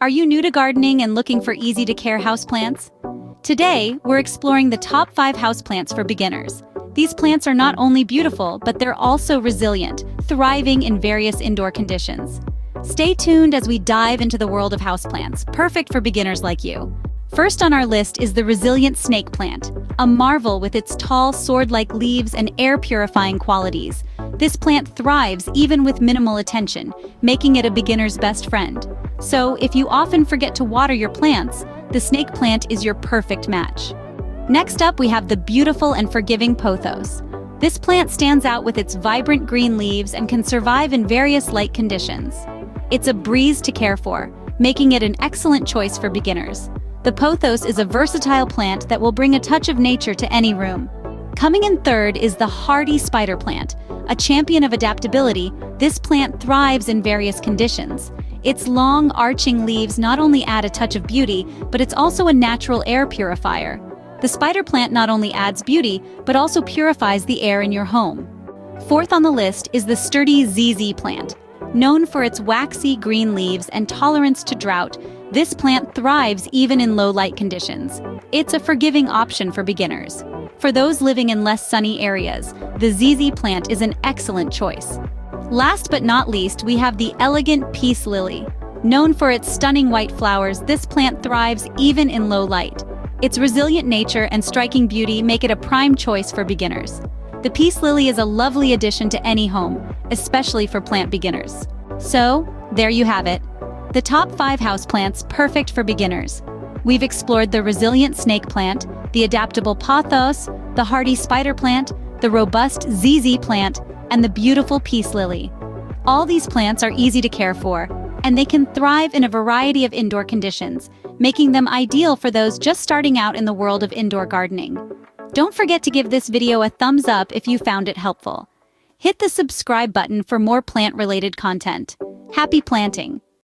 Are you new to gardening and looking for easy-to-care houseplants? Today, we're exploring the top 5 houseplants for beginners. These plants are not only beautiful, but they're also resilient, thriving in various indoor conditions. Stay tuned as we dive into the world of houseplants, perfect for beginners like you. First on our list is the resilient snake plant, a marvel with its tall, sword-like leaves and air-purifying qualities. This plant thrives even with minimal attention, making it a beginner's best friend. So, if you often forget to water your plants, the snake plant is your perfect match. Next up, we have the beautiful and forgiving pothos. This plant stands out with its vibrant green leaves and can survive in various light conditions. It's a breeze to care for, making it an excellent choice for beginners. The pothos is a versatile plant that will bring a touch of nature to any room. Coming in third is the hardy spider plant. A champion of adaptability, this plant thrives in various conditions. Its long, arching leaves not only add a touch of beauty, but it's also a natural air purifier. The spider plant not only adds beauty, but also purifies the air in your home. Fourth on the list is the sturdy ZZ plant. Known for its waxy green leaves and tolerance to drought, this plant thrives even in low-light conditions. It's a forgiving option for beginners. For those living in less sunny areas, the ZZ plant is an excellent choice. Last but not least, we have the elegant peace lily. Known for its stunning white flowers, this plant thrives even in low light. Its resilient nature and striking beauty make it a prime choice for beginners. The peace lily is a lovely addition to any home, especially for plant beginners. So, there you have it. The top 5 houseplants perfect for beginners. We've explored the resilient snake plant, the adaptable pothos, the hardy spider plant, the robust ZZ plant, and the beautiful peace lily. All these plants are easy to care for, and they can thrive in a variety of indoor conditions, making them ideal for those just starting out in the world of indoor gardening. Don't forget to give this video a thumbs up if you found it helpful. Hit the subscribe button for more plant-related content. Happy planting!